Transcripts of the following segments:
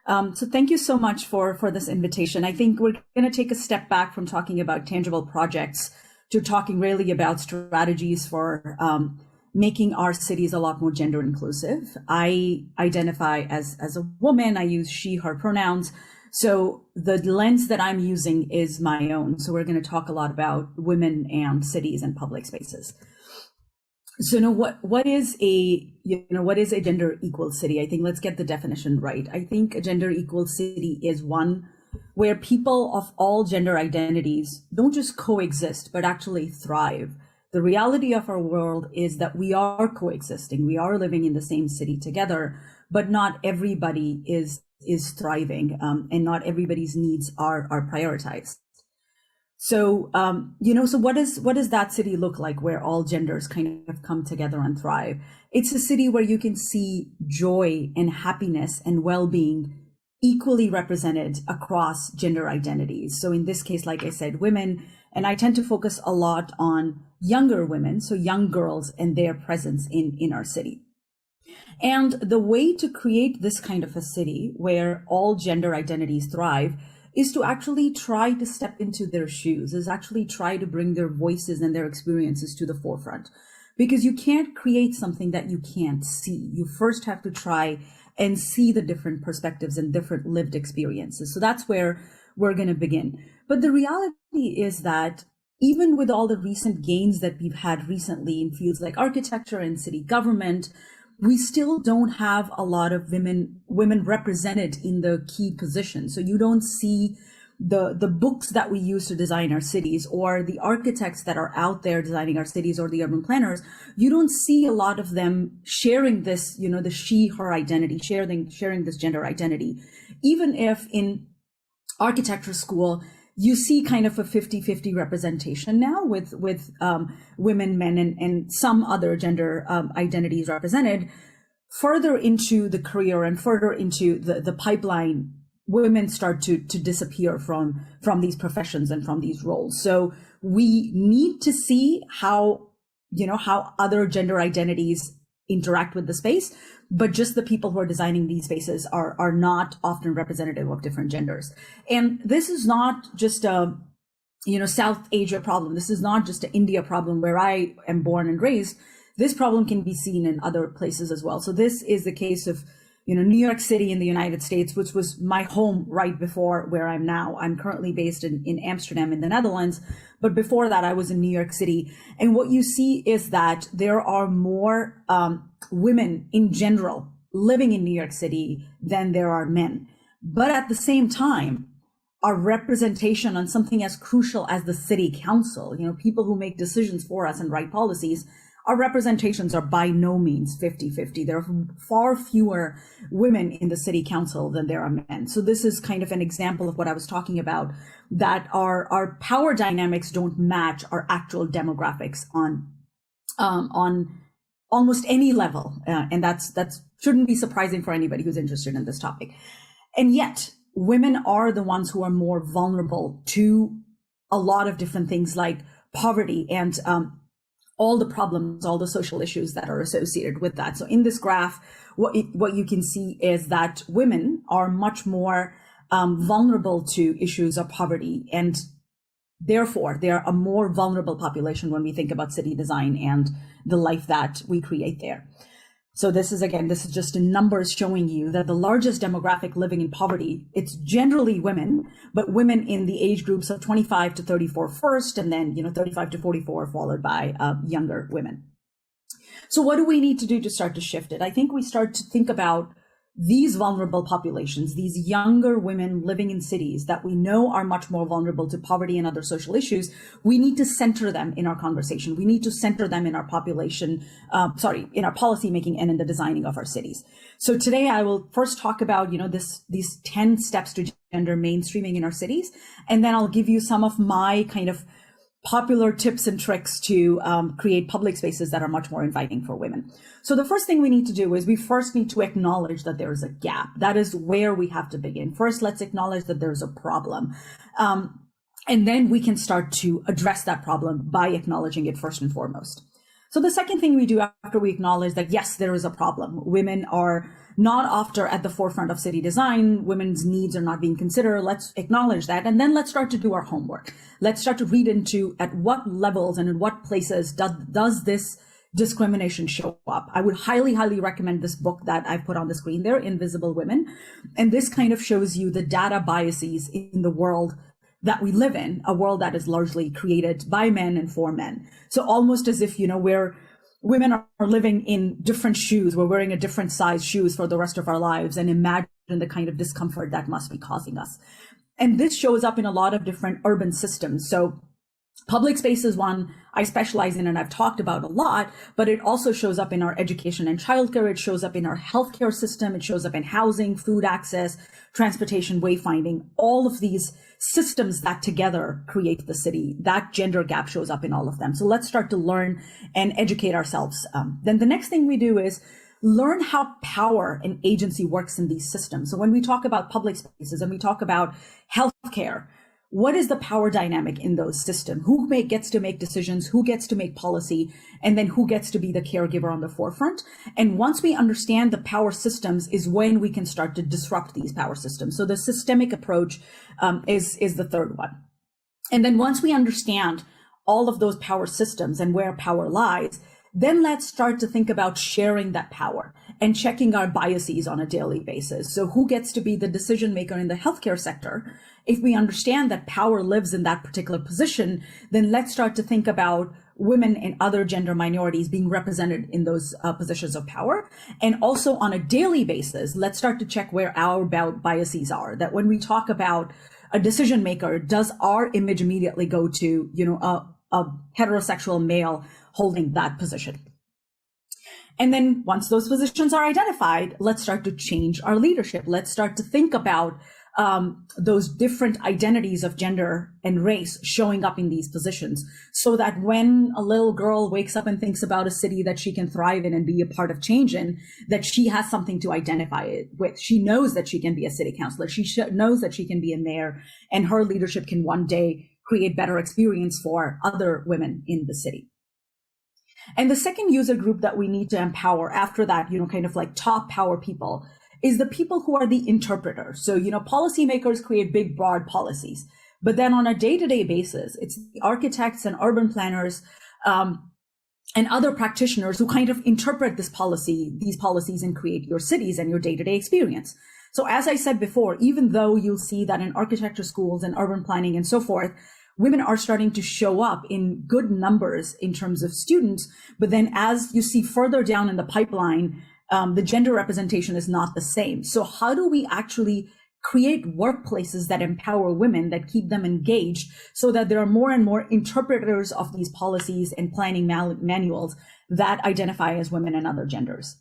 So thank you so much for this invitation. I think we're going to take a step back from talking about tangible projects to talking really about strategies for making our cities a lot more gender inclusive. I identify as a woman. I use she, her pronouns. So the lens that I'm using is my own. So we're going to talk a lot about women and cities and public spaces. So what is a gender equal city? I think let's get the definition right. I think a gender equal city is one where people of all gender identities don't just coexist, but actually thrive. The reality of our world is that we are coexisting. We are living in the same city together, but not everybody is thriving, and not everybody's needs are prioritized. So, so what does that city look like where all genders kind of come together and thrive? It's a city where you can see joy and happiness and well-being equally represented across gender identities. So in this case, like I said, women, and I tend to focus a lot on younger women, so young girls and their presence in our city. And the way to create this kind of a city where all gender identities thrive is to actually try to step into their shoes, is actually try to bring their voices and their experiences to the forefront. Because you can't create something that you can't see. You first have to try and see the different perspectives and different lived experiences. So that's where we're going to begin. But the reality is that even with all the recent gains that we've had recently in fields like architecture and city government, we still don't have a lot of women represented in the key positions. So you don't see the books that we use to design our cities, or the architects that are out there designing our cities, or the urban planners. You don't see a lot of them sharing this, the she, her identity, sharing this gender identity. Even if in architecture school, you see kind of a 50-50 representation now with women, men, and some other gender identities represented. Further into the career and further into the pipeline, women start to disappear from these professions and from these roles. So we need to see how other gender identities interact with the space, but just the people who are designing these spaces are not often representative of different genders. And this is not just a South Asia problem. This is not just an India problem where I am born and raised. This problem can be seen in other places as well. So this is the case of New York City in the United States, which was my home right before where I'm now. I'm currently based in Amsterdam in the Netherlands, but before that I was in New York City. And what you see is that there are more women in general living in New York City than there are men. But at the same time, our representation on something as crucial as the city council, people who make decisions for us and write policies, our representations are by no means 50-50. There are far fewer women in the city council than there are men. So this is kind of an example of what I was talking about, that our power dynamics don't match our actual demographics on almost any level. And that's shouldn't be surprising for anybody who's interested in this topic. And yet women are the ones who are more vulnerable to a lot of different things like poverty and all the problems, all the social issues that are associated with that. So in this graph, what you can see is that women are much more vulnerable to issues of poverty, and therefore they're a more vulnerable population when we think about city design and the life that we create there. So this is just in numbers showing you that the largest demographic living in poverty, it's generally women, but women in the age groups of 25 to 34 first, and then 35 to 44 followed by younger women. So what do we need to do to start to shift it? I think we start to think about these vulnerable populations, these younger women living in cities that we know are much more vulnerable to poverty and other social issues. We need to center them in our conversation. We need to center them in our population, in our policymaking and in the designing of our cities. So today I will first talk about, these 10 steps to gender mainstreaming in our cities. And then I'll give you some of my kind of popular tips and tricks to create public spaces that are much more inviting for women. So the first thing we need to do is we first need to acknowledge that there is a gap. That is where we have to begin. First, let's acknowledge that there's a problem. And then we can start to address that problem by acknowledging it first and foremost. So the second thing we do after we acknowledge that, yes, there is a problem. Women are not often at the forefront of city design. Women's needs are not being considered. Let's acknowledge that. And then let's start to do our homework. Let's start to read into at what levels and in what places does this discrimination show up. I would highly, highly recommend this book that I've put on the screen there, Invisible Women. And this kind of shows you the data biases in the world that we live in, a world that is largely created by men and for men. So almost as if, where women are living in different shoes, we're wearing a different size shoes for the rest of our lives, and imagine the kind of discomfort that must be causing us. And this shows up in a lot of different urban systems. So public space is one I specialize in and I've talked about a lot, but it also shows up in our education and childcare. It shows up in our healthcare system. It shows up in housing, food access, transportation, wayfinding, all of these systems that together create the city. That gender gap shows up in all of them. So let's start to learn and educate ourselves. Then the next thing we do is learn how power and agency works in these systems. So when we talk about public spaces and we talk about healthcare, what is the power dynamic in those systems? Who gets to make decisions? Who gets to make policy? And then who gets to be the caregiver on the forefront? And once we understand the power systems is when we can start to disrupt these power systems. So the systemic approach is the third one. And then once we understand all of those power systems and where power lies, then let's start to think about sharing that power and checking our biases on a daily basis. So who gets to be the decision maker in the healthcare sector? If we understand that power lives in that particular position, then let's start to think about women and other gender minorities being represented in those positions of power. And also on a daily basis, let's start to check where our biases are. That when we talk about a decision maker, does our image immediately go to, a heterosexual male holding that position? And then once those positions are identified, let's start to change our leadership. Let's start to think about those different identities of gender and race showing up in these positions, so that when a little girl wakes up and thinks about a city that she can thrive in and be a part of change in, that she has something to identify it with. She knows that she can be a city councilor. She knows that she can be a mayor, and her leadership can one day create better experience for other women in the city. And the second user group that we need to empower after that, kind of like top power people, is the people who are the interpreters. So, policymakers create big, broad policies, but then on a day-to-day basis, it's the architects and urban planners and other practitioners who kind of interpret these policies and create your cities and your day-to-day experience. So as I said before, even though you'll see that in architecture schools and urban planning and so forth, women are starting to show up in good numbers in terms of students, but then as you see further down in the pipeline, the gender representation is not the same. So how do we actually create workplaces that empower women, that keep them engaged, so that there are more and more interpreters of these policies and planning manuals that identify as women and other genders?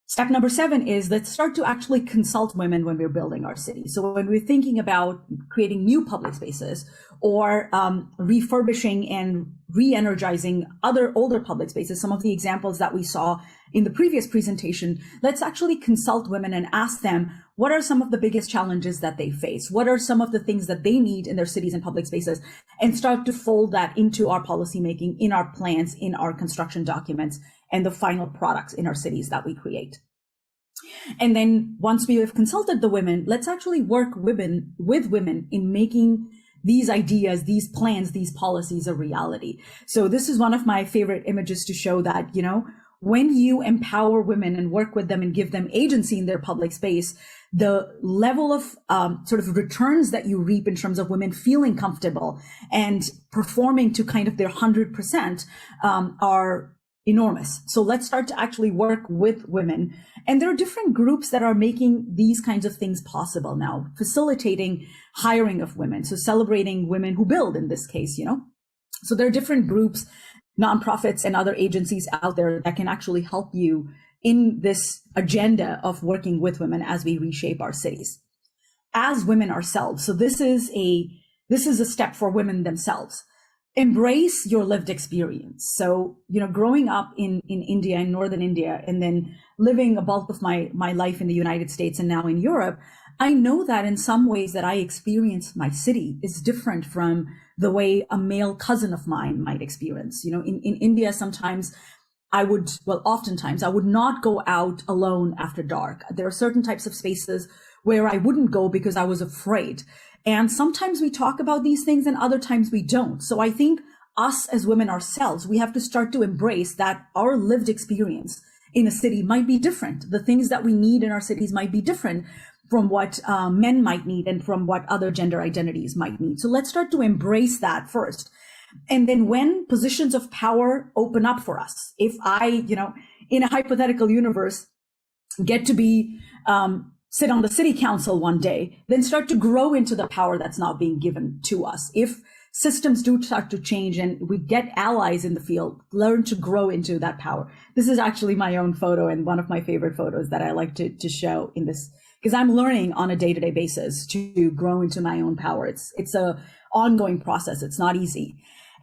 Step number 7 is let's start to actually consult women when we're building our city. So when we're thinking about creating new public spaces or refurbishing and re-energizing other older public spaces, some of the examples that we saw in the previous presentation, let's actually consult women and ask them, what are some of the biggest challenges that they face? What are some of the things that they need in their cities and public spaces? And start to fold that into our policymaking, in our plans, in our construction documents, and the final products in our cities that we create. And then once we have consulted the women, let's actually work with women in making these ideas, these plans, these policies a reality. So this is one of my favorite images to show that, when you empower women and work with them and give them agency in their public space, the level of sort of returns that you reap in terms of women feeling comfortable and performing to kind of their 100% are enormous. So let's start to actually work with women. And there are different groups that are making these kinds of things possible now, facilitating hiring of women. So celebrating women who build in this case, So there are different groups, nonprofits and other agencies out there that can actually help you in this agenda of working with women as we reshape our cities as women ourselves. So this is a step for women themselves. Embrace your lived experience. So, growing up in India, in northern India, and then living a bulk of my life in the United States and now in Europe, I know that in some ways that I experience my city is different from the way a male cousin of mine might experience. You know, in India, sometimes oftentimes I would not go out alone after dark. There are certain types of spaces where I wouldn't go because I was afraid. And sometimes we talk about these things and other times we don't. So I think us as women ourselves, we have to start to embrace that our lived experience in a city might be different. The things that we need in our cities might be different from what men might need and from what other gender identities might need. So let's start to embrace that first. And then when positions of power open up for us, if I, in a hypothetical universe, get to be, sit on the city council one day, then start to grow into the power that's now being given to us. If systems do start to change and we get allies in the field, learn to grow into that power. This is actually my own photo and one of my favorite photos that I like to show in this, because I'm learning on a day-to-day basis to grow into my own power. It's a ongoing process. It's not easy.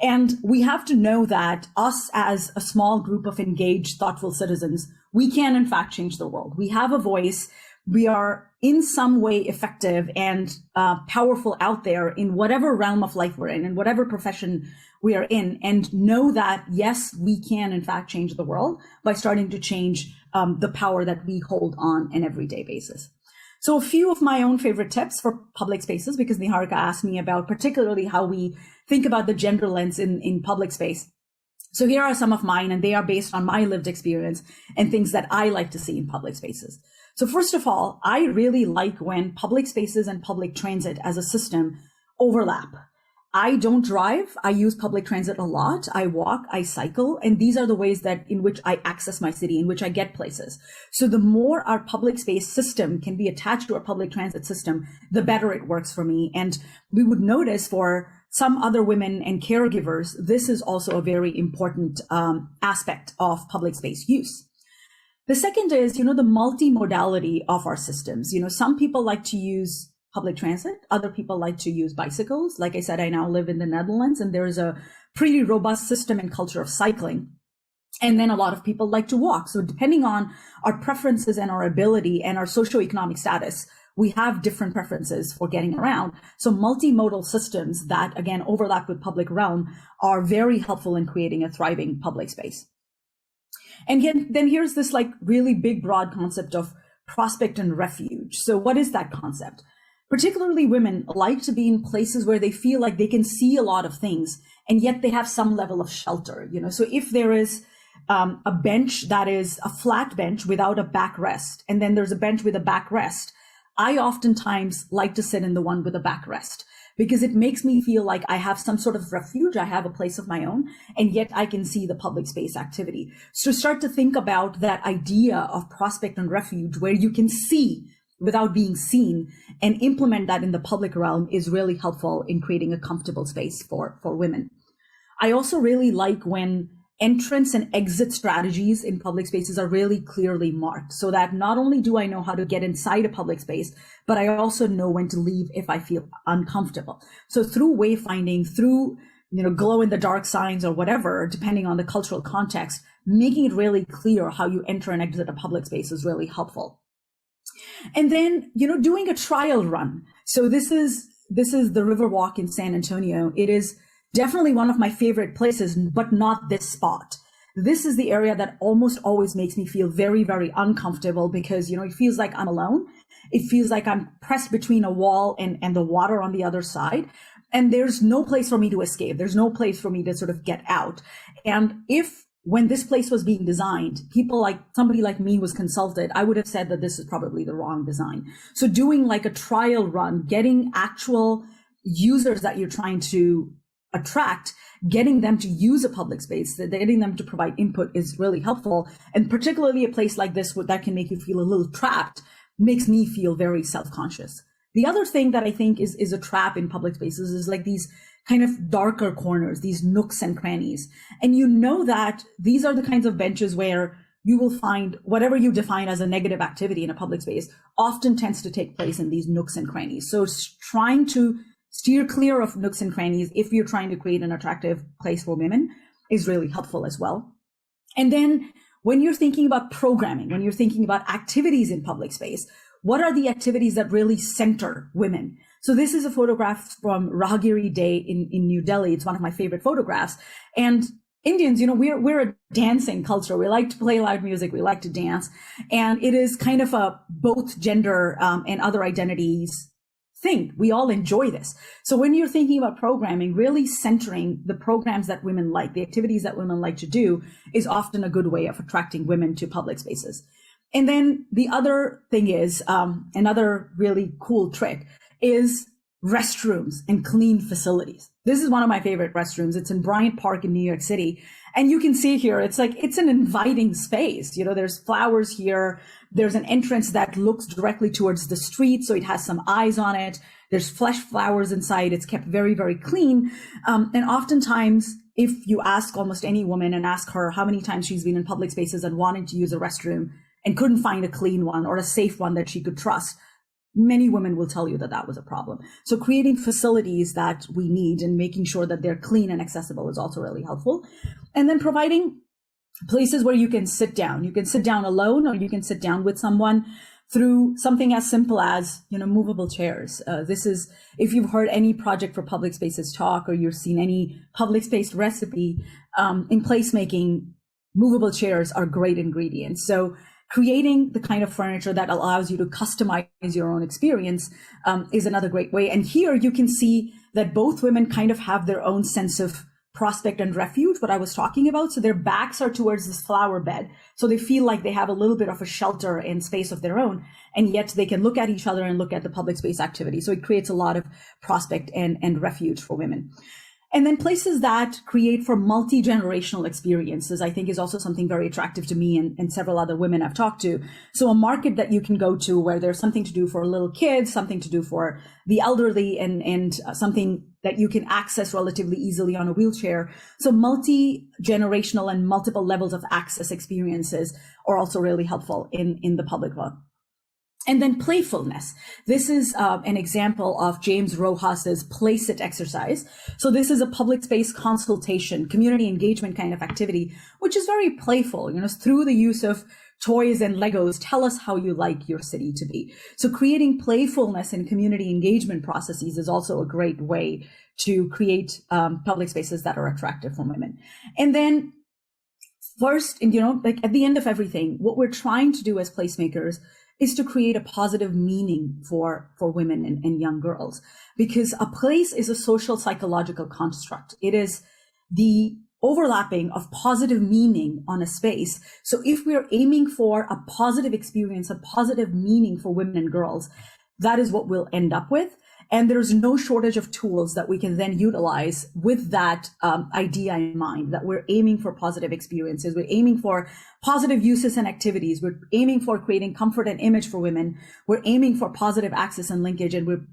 And we have to know that us as a small group of engaged, thoughtful citizens, we can in fact change the world. We have a voice. We are in some way effective and powerful out there in whatever realm of life we're in whatever profession we are in, and know that, yes, we can in fact change the world by starting to change the power that we hold on an everyday basis. So a few of my own favorite tips for public spaces, because Niharika asked me about particularly how we think about the gender lens in public space. So here are some of mine, and they are based on my lived experience and things that I like to see in public spaces. So first of all, I really like when public spaces and public transit as a system overlap. I don't drive. I use public transit a lot. I walk, I cycle, and these are the ways that in which I access my city, in which I get places. So the more our public space system can be attached to our public transit system, the better it works for me. And we would notice for some other women and caregivers, this is also a very important aspect of public space use. The second is, the multimodality of our systems. Some people like to use public transit. Other people like to use bicycles. Like I said, I now live in the Netherlands, and there's a pretty robust system and culture of cycling. And then a lot of people like to walk. So depending on our preferences and our ability and our socioeconomic status, we have different preferences for getting around. So multimodal systems that, again, overlap with public realm are very helpful in creating a thriving public space. And then here's this really big, broad concept of prospect and refuge. So what is that concept? Particularly women like to be in places where they feel like they can see a lot of things, and yet they have some level of shelter. So if there is a bench that is a flat bench without a backrest, and then there's a bench with a backrest, I oftentimes like to sit in the one with a backrest, because it makes me feel like I have some sort of refuge. I have a place of my own, and yet I can see the public space activity. So start to think about that idea of prospect and refuge, where you can see without being seen, and implement that in the public realm is really helpful in creating a comfortable space for women. I also really like when entrance and exit strategies in public spaces are really clearly marked, so that not only do I know how to get inside a public space, but I also know when to leave if I feel uncomfortable. So through wayfinding, through glow in the dark signs or whatever, depending on the cultural context, making it really clear how you enter and exit a public space is really helpful. And then, doing a trial run. So this is the Riverwalk in San Antonio. It is definitely one of my favorite places, but not this spot. This is the area that almost always makes me feel very, very uncomfortable, because, it feels like I'm alone. It feels like I'm pressed between a wall and the water on the other side. And there's no place for me to escape. There's no place for me to sort of get out. And when this place was being designed, somebody like me was consulted, I would have said that this is probably the wrong design. So doing a trial run, getting actual users that you're trying to attract, getting them to use a public space, getting them to provide input is really helpful. And particularly a place like this that can make you feel a little trapped makes me feel very self-conscious. The other thing that I think is a trap in public spaces is these kind of darker corners, these nooks and crannies. And that these are the kinds of benches where you will find whatever you define as a negative activity in a public space often tends to take place in these nooks and crannies. So trying to steer clear of nooks and crannies if you're trying to create an attractive place for women is really helpful as well. And then when you're thinking about programming, when you're thinking about activities in public space, what are the activities that really center women? So this is a photograph from Rahagiri Day in New Delhi. It's one of my favorite photographs. And Indians, we're a dancing culture. We like to play loud music. We like to dance. And it is kind of a both gender and other identities thing. We all enjoy this. So when you're thinking about programming, really centering the programs that women like, the activities that women like to do, is often a good way of attracting women to public spaces. And then the other thing is, another really cool trick is restrooms and clean facilities. This is one of my favorite restrooms. It's in Bryant Park in New York City. And you can see here, it's an inviting space. There's flowers here. There's an entrance that looks directly towards the street, so it has some eyes on it. There's fresh flowers inside. It's kept very, very clean. And oftentimes, if you ask almost any woman and ask her how many times she's been in public spaces and wanted to use a restroom and couldn't find a clean one or a safe one that she could trust, many women will tell you that that was a problem. So creating facilities that we need and making sure that they're clean and accessible is also really helpful. And then providing places where you can sit down. You can sit down alone, or you can sit down with someone through something as simple as, movable chairs. This is, if you've heard any Project for Public Spaces talk, or you've seen any public space recipe, in placemaking, movable chairs are great ingredients. So creating the kind of furniture that allows you to customize your own experience is another great way. And here you can see that both women kind of have their own sense of prospect and refuge, what I was talking about. So their backs are towards this flower bed. So they feel like they have a little bit of a shelter and space of their own, and yet they can look at each other and look at the public space activity. So it creates a lot of prospect and refuge for women. And then places that create for multi-generational experiences, I think, is also something very attractive to me and several other women I've talked to. So a market that you can go to where there's something to do for little kids, something to do for the elderly, and something that you can access relatively easily on a wheelchair. So multi-generational and multiple levels of access experiences are also really helpful in the public realm. And then playfulness. This is an example of James Rojas's Place It exercise. So this is a public space consultation, community engagement kind of activity, which is very playful, through the use of toys and Legos. Tell us how you like your city to be. So creating playfulness and community engagement processes is also a great way to create public spaces that are attractive for women. And then first, at the end of everything, what we're trying to do as placemakers is to create a positive meaning for women and young girls, because a place is a social psychological construct. It is the overlapping of positive meaning on a space. So if we're aiming for a positive experience, a positive meaning for women and girls, that is what we'll end up with. And there's no shortage of tools that we can then utilize with that idea in mind, that we're aiming for positive experiences. We're aiming for positive uses and activities. We're aiming for creating comfort and image for women. We're aiming for positive access and linkage, and we're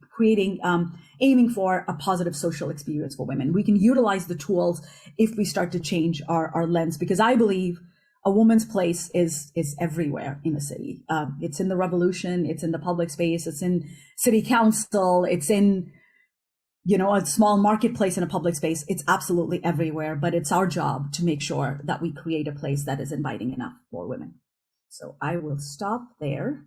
aiming for a positive social experience for women. We can utilize the tools if we start to change our lens, because I believe a woman's place is everywhere in the city. It's in the revolution, it's in the public space, it's in city council, it's in, a small marketplace in a public space. It's absolutely everywhere, but it's our job to make sure that we create a place that is inviting enough for women. So I will stop there.